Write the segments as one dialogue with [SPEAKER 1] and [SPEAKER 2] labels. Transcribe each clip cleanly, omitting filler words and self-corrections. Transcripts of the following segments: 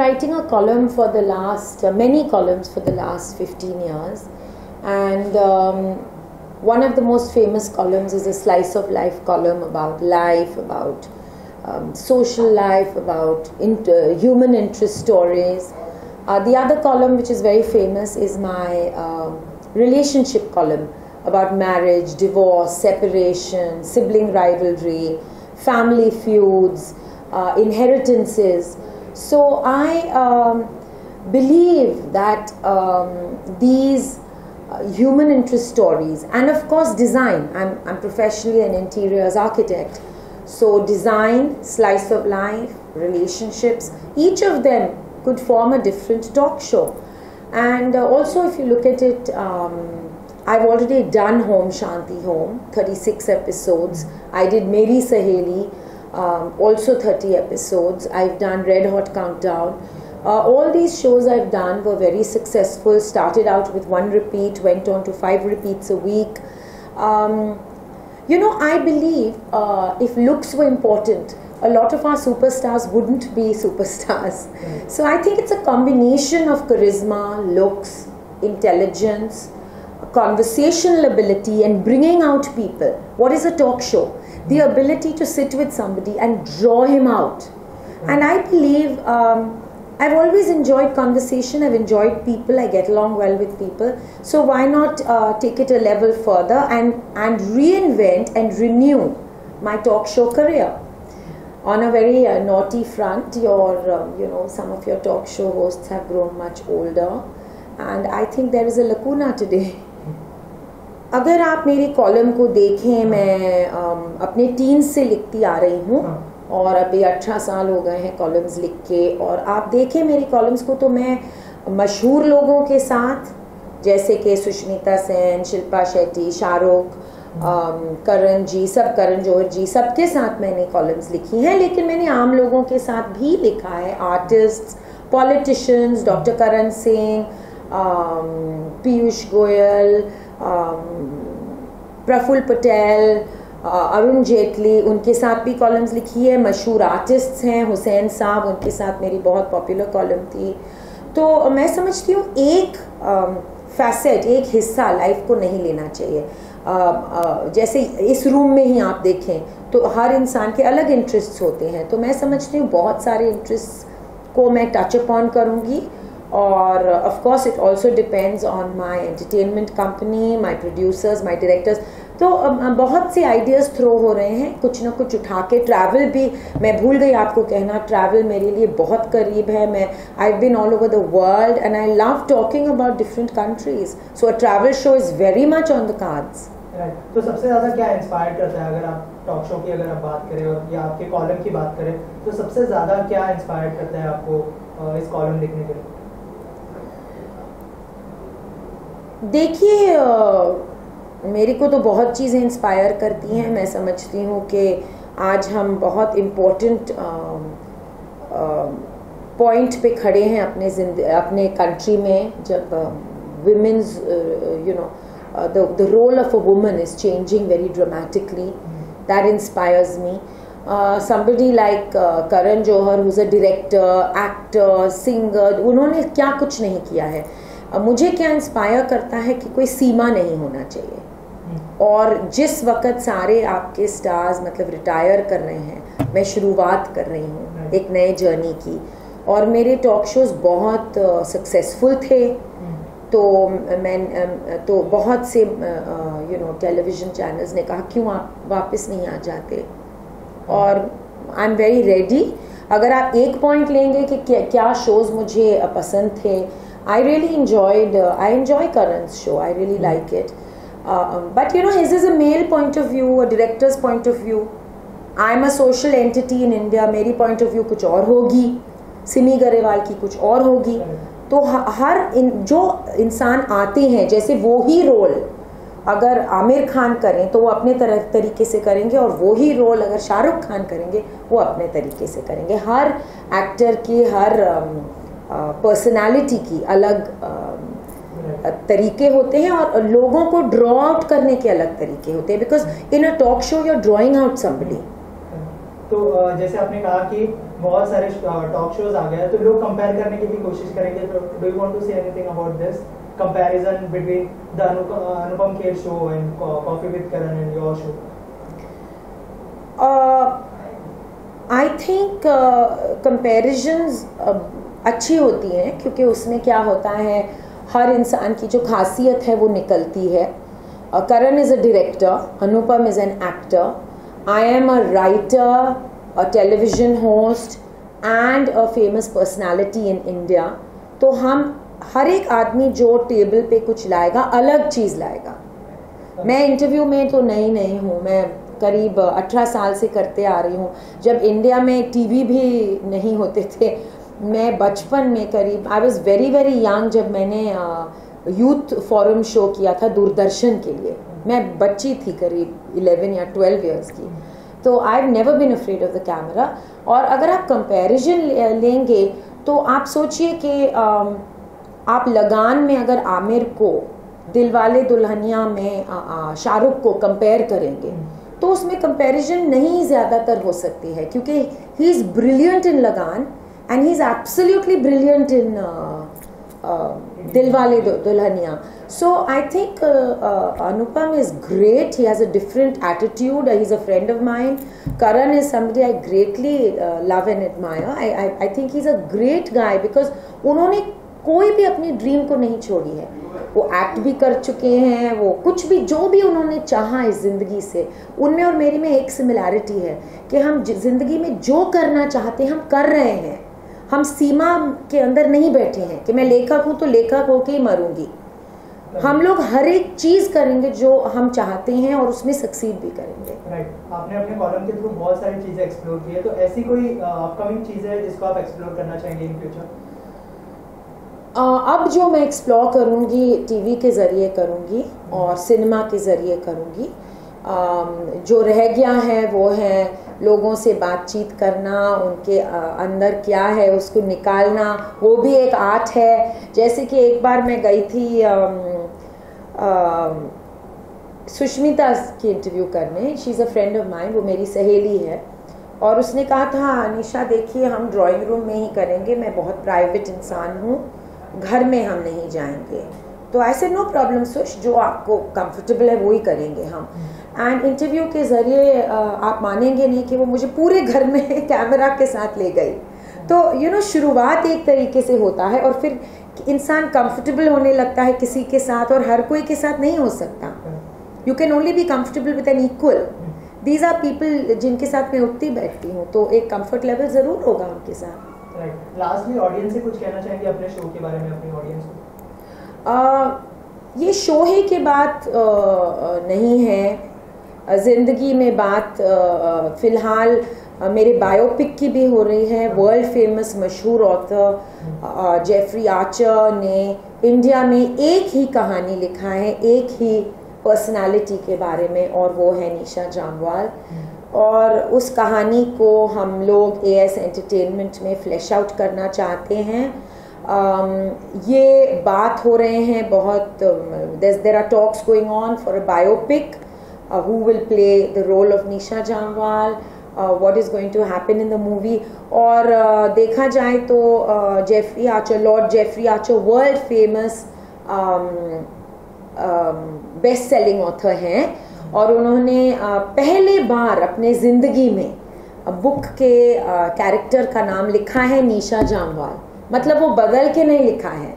[SPEAKER 1] writing a column for the last, many columns for the last 15 years, and one of the most famous columns is a slice of life column about life, about social life, about human interest stories. The other column, which is very famous, is my relationship column about marriage, divorce, separation, sibling rivalry, family feuds, inheritances. So I believe that these human interest stories, and of course design, I'm professionally an interiors architect, so design, slice of life, relationships, each of them could form a different talk show. And also if you look at it, I've already done Home Shanti Home, 36 episodes. I did Meri Saheli, also 30 episodes. I've done Red Hot Countdown. All these shows I've done were very successful. Started out with 1 repeat, went on to 5 repeats a week. You know, I believe if looks were important, a lot of our superstars wouldn't be superstars. So I think it's a combination of charisma, looks, intelligence, conversational ability, and bringing out people. What is a talk show? The ability to sit with somebody and draw him out. And I believe I've always enjoyed conversation, I've enjoyed people, I get along well with people. So why not take it a level further and reinvent and renew my talk show career? On a very naughty front, some of your talk show hosts have grown much older, and I think there is a lacuna today. अगर आप मेरी column को देखें, मैं अपने teens से लिखती आ रही हूँ और अभी 18 साल हो गए हैं कॉलम्स लिख के, और आप देखें मेरी कॉलम्स को तो मैं मशहूर लोगों के साथ, जैसे कि सुष्मिता सेन, शिल्पा शेट्टी, शाहरुख, करण जी, करण जौहर जी, सबके साथ मैंने कॉलम्स लिखी हैं, लेकिन मैंने आम लोगों के साथ भी लिखा है, artists, politicians, doctor Karan Singh, Piyush Goyal, Praful Patel, Arun Jaitley, उनके साथ भी कॉलम्स लिखी है। मशहूर आर्टिस्ट्स हैं, हुसैन साहब, उनके साथ मेरी बहुत पॉपुलर कॉलम थी। तो मैं समझती हूँ एक फैसेट, एक हिस्सा लाइफ को नहीं लेना चाहिए। जैसे इस रूम में ही आप देखें तो हर इंसान के अलग इंटरेस्ट्स होते हैं, तो मैं समझती हूँ बहुत सारे इंटरेस्ट्स को मैं टच अपॉन करूँगी। और of course it also depends on my entertainment company, my producers, my directors. तो बहुत से आइडियाज़ थ्रो हो रहे हैं, कुछ ना कुछ उठा के। ट्रैवल भी मैं भूल गई आपको कहना, ट्रैवल मेरे लिए बहुत करीब है। मैं I been all over the world and I love talking about different countries, so a travel show is very much on the cards.
[SPEAKER 2] तो सबसे ज़्यादा क्या इंस्पायर करता है, अगर आप टॉक शो की अगर आप बात करें और या आपके कॉलम की बात करें, तो सबसे ज़्यादा क्या इंस्पायर करता है आपको इस कॉलम लिखने के लिए?
[SPEAKER 1] देखिए, मेरे को तो बहुत चीज़ें इंस्पायर करती हैं। मैं समझती हूँ कि आज हम बहुत इम्पोर्टेंट पॉइंट पे खड़े हैं अपने कंट्री में, जब women's the role of a woman is changing very dramatically. That inspires me. Somebody like Karan Johar, who's a director, actor, singer, उन्होंने क्या कुछ नहीं किया है। मुझे क्या इंस्पायर करता है कि कोई सीमा नहीं होना चाहिए, और जिस वक्त सारे आपके स्टार्स मतलब रिटायर कर रहे हैं, मैं शुरुआत कर रही हूँ एक नए जर्नी की, और मेरे टॉक शोज बहुत सक्सेसफुल थे। तो बहुत से टेलीविज़न चैनल्स ने कहा क्यों आप वापस नहीं आ जाते, और आई एम वेरी रेडी। अगर आप एक पॉइंट लेंगे कि क्या शोज़ मुझे पसंद थे, I really enjoy Karan's show. I really like it. But his is a male point of view, a director's point of view. I'm a social entity in India. मेरी point of view कुछ और होगी, सिमी गरेवाल की कुछ और होगी। तो जो इंसान आते हैं, जैसे वो ही रोल अगर आमिर खान करें तो वो अपने तरीके से करेंगे, और वो ही रोल अगर शाहरुख खान करेंगे वो अपने तरीके से करेंगे। हर एक्टर की, हर पर्सनालिटी की अलग तरीके होते हैं, और लोगों को ड्रॉ आउट करने के अलग तरीके होते हैं, because in a talk show you are drawing out somebody.
[SPEAKER 2] तो जैसे आपने कहा कि बहुत सारे टॉक शोज आ गए हैं, तो लोग कंपेयर करने की भी कोशिश करेंगे. तो do you want to say anything about this comparison between the Anupam Kher show and Coffee with Karan and your show?
[SPEAKER 1] I think comparisons अच्छी होती हैं, क्योंकि उसमें क्या होता है, हर इंसान की जो खासियत है वो निकलती है. Karan is a director, Anupam is an actor, I am a writer, a television host and a famous personality in India. तो हम हर एक आदमी जो टेबल पे कुछ लाएगा अलग चीज़ लाएगा. मैं इंटरव्यू में तो नई हूँ, मैं करीब 18 साल से करते आ रही हूँ. जब इंडिया में टीवी भी नहीं होते थे, मैं बचपन में करीब आई वॉज वेरी यंग जब मैंने यूथ फोरम शो किया था दूरदर्शन के लिए. मैं बच्ची थी, करीब 11 या 12 ईयर्स की. तो I have never been afraid of the camera. और अगर आप कंपैरिजन लेंगे तो आप सोचिए कि आप लगान में अगर आमिर को दिलवाले दुल्हनिया में शाहरुख को कंपेयर करेंगे तो उसमें कंपैरिजन नहीं ज़्यादातर हो सकती है, क्योंकि ही इज़ ब्रिलियंट इन लगान and he is absolutely brilliant in Dilwale Dulhania. So I think Anupam is great. He has a different attitude. He's a friend of mine. Karan is somebody I greatly love and admire. I think he's a great guy because उन्होंने कोई भी अपनी dream को नहीं छोड़ी है. वो act भी कर चुके हैं, वो कुछ भी जो भी उन्होंने चाहा इस ज़िंदगी से, उनमें और मेरी में एक सिमिलैरिटी है कि हम ज़िंदगी में जो करना चाहते हैं हम कर रहे हैं. हम सीमा के अंदर नहीं बैठे हैं कि मैं लेखक हूँ तो लेखक होके ही मरूंगी. हम लोग हर एक चीज़ करेंगे जो हम चाहते हैं और उसमें सक्सीड भी करेंगे.
[SPEAKER 2] राइट. आपने अपने कॉलम के थ्रू बहुत सारी चीज़ें एक्सप्लोर की है, तो ऐसी कोई अपकमिंग चीज़ है जिसको आप एक्सप्लोर करना चाहेंगे इन फ्यूचर?
[SPEAKER 1] अब जो मैं एक्सप्लोर करूँगी टीवी के ज़रिए करूँगी और सिनेमा के ज़रिए करूँगी. जो रह गया है वो है लोगों से बातचीत करना, उनके अंदर क्या है उसको निकालना. वो भी एक आर्ट है. जैसे कि एक बार मैं गई थी सुष्मिता की इंटरव्यू करने. She is a friend of mine, वो मेरी सहेली है. और उसने कहा था, निशा देखिए हम ड्राइंग रूम में ही करेंगे, मैं बहुत प्राइवेट इंसान हूँ, घर में हम नहीं जाएंगे. तो ऐसे नो प्रॉब्लम सुश, जो आपको कंफर्टेबल है वो ही करेंगे हम. एंड इंटरव्यू के ज़रिए आप मानेंगे नहीं कि वो मुझे पूरे घर में कैमरा के साथ ले गई. तो शुरुआत एक तरीके से होता है और फिर इंसान कंफर्टेबल होने लगता है किसी के साथ, और हर कोई के साथ नहीं हो सकता. You can only be comfortable with an equal. These are people जिनके साथ मैं उठती बैठती हूँ, तो एक कंफर्ट लेवल ज़रूर होगा उनके साथ.
[SPEAKER 2] राइट. लास्टली ऑडियंस से कुछ कहना चाहेंगे अपने शो के बारे में अपनी ऑडियंस को?
[SPEAKER 1] ये शो ही की बात नहीं है, ज़िंदगी में बात. फ़िलहाल मेरे बायोपिक की भी हो रही है. वर्ल्ड फेमस मशहूर ऑथर जेफरी आर्चर ने इंडिया में एक ही कहानी लिखा है, एक ही पर्सनालिटी के बारे में, और वो है निशा जामवाल. और उस कहानी को हम लोग AS एंटरटेनमेंट में फ्लैश आउट करना चाहते हैं. ये बात हो रहे हैं बहुत. There are talks going on for a biopic. Who will play the role of Nisha Jamwal, what is going to happen in the movie. और देखा जाए तो Jeffrey Archer, Lord Jeffrey Archer world famous best selling author हैं, और उन्होंने पहले बार अपने ज़िंदगी में बुक के कैरेक्टर का नाम लिखा है निशा जामवाल. मतलब वो बदल के नहीं लिखा है.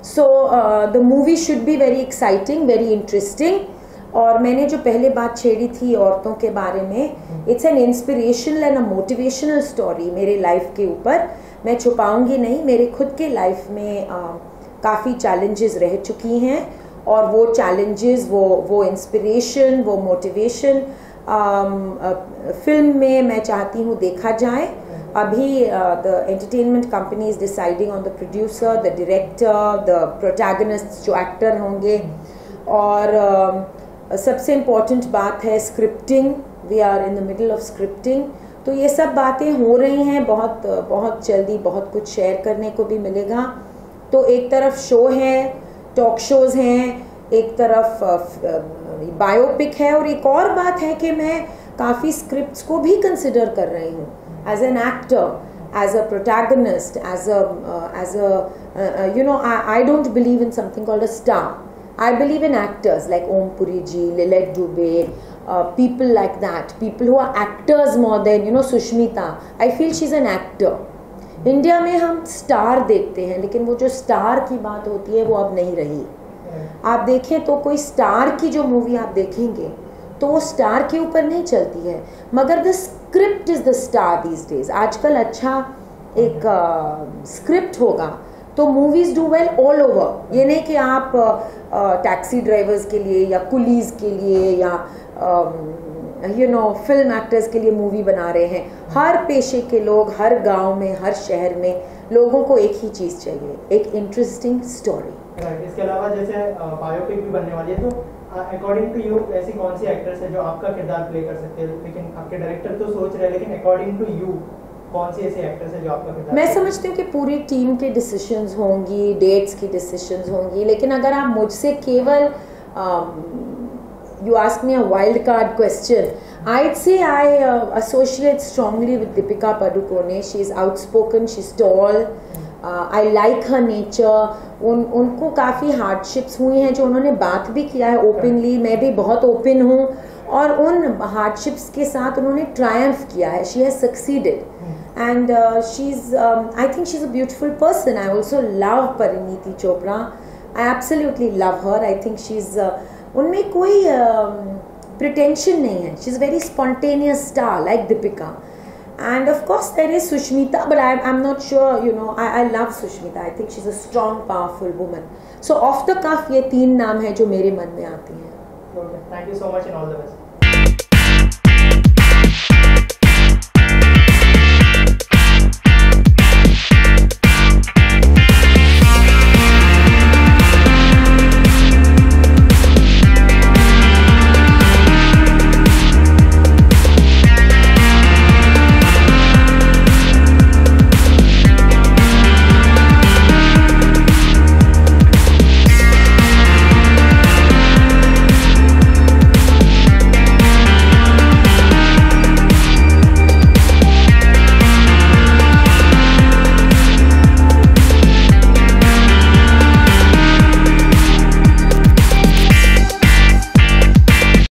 [SPEAKER 1] So the movie should be very exciting, very interesting. और मैंने जो पहले बात छेड़ी थी औरतों के बारे में, it's an inspirational and a motivational story मेरे लाइफ के ऊपर. मैं छुपाऊंगी नहीं, मेरे खुद के लाइफ में काफ़ी चैलेंजेस रह चुकी हैं, और वो चैलेंजेस, वो इंस्पिरेशन, वो मोटिवेशन फिल्म में मैं चाहती हूँ देखा जाए. अभी the entertainment company is deciding on the producer, the director, the protagonist जो एक्टर होंगे. और सबसे इम्पॉर्टेंट बात है scripting. We are in the middle of scripting. तो ये सब बातें हो रही हैं. बहुत जल्दी बहुत कुछ शेयर करने को भी मिलेगा. तो एक तरफ शो है, टॉक शोज़ हैं, एक तरफ बायोपिक है, और एक और बात है कि मैं काफ़ी स्क्रिप्ट्स को भी कंसिडर कर रही हूँ as an actor. as a protagonist, as a you know, I don't believe in something called a star. I believe in actors like Om Puri ji, Lilette Dubey, people like that, people who are actors more than, you know, Sushmita. I feel she's an actor. India में हम star देखते हैं, लेकिन वो जो star की बात होती है वो अब नहीं रही। आप देखें तो कोई स्टार की जो मूवी आप देखेंगे तो वो स्टार के ऊपर नहीं चलती है, मगर the script is the star these days. आजकल अच्छा एक स्क्रिप्ट होगा तो movies do well all over. ये नहीं कि आप टैक्सी ड्राइवर्स के लिए या कुलीज़ के लिए या यू नो फिल्म एक्टर्स के लिए मूवी बना रहे हैं। हर पेशे के लोग, हर गांव में, हर शहर में लोगों को एक ही चीज़ चाहिए, एक इंटरेस्टिंग स्टोरी।
[SPEAKER 2] इसके अलावा जैसे बायोपिक भी बनने वाली है, तो अकॉर्डिंग टू यू ऐसी कौन सी एक्ट्रेस है जो आपका किरदार प्ले कर सकते हैं? लेकिन आपके डायरेक्टर तो सोच रहे हैं, लेकिन अकॉर्डिंग टू यू कौन सी ऐसी एक्ट्रेस है जो आपका किरदार?
[SPEAKER 1] मैं समझती हूँ कि पूरी टीम के डिसीजंस होंगी, डेट्स की डिसीजंस होंगी, लेकिन अगर आप मुझसे केवल you ask me a wild card question, I'd say I associate strongly with Deepika Padukone. She's outspoken, she's tall, I like her nature. उनको काफ़ी हार्डशिप्स हुई हैं जो उन्होंने बात भी किया है ओपनली। मैं भी बहुत ओपन हूँ और उन हार्डशिप्स के साथ उन्होंने ट्रायम्फ किया है। She has succeeded and she is I think she is a beautiful person. I also love Parineeti Chopra, I absolutely love her. I think she is उनमें कोई प्रिटेंशन नहीं है। She is very spontaneous star like Deepika, and of course there is Sushmita, but I'm not sure, you know, I love Sushmita. I think she's a strong, powerful woman. So off the cuff ये तीन नाम हैं जो मेरे मन में आती हैं।
[SPEAKER 2] Okay, thank you so much and all the best.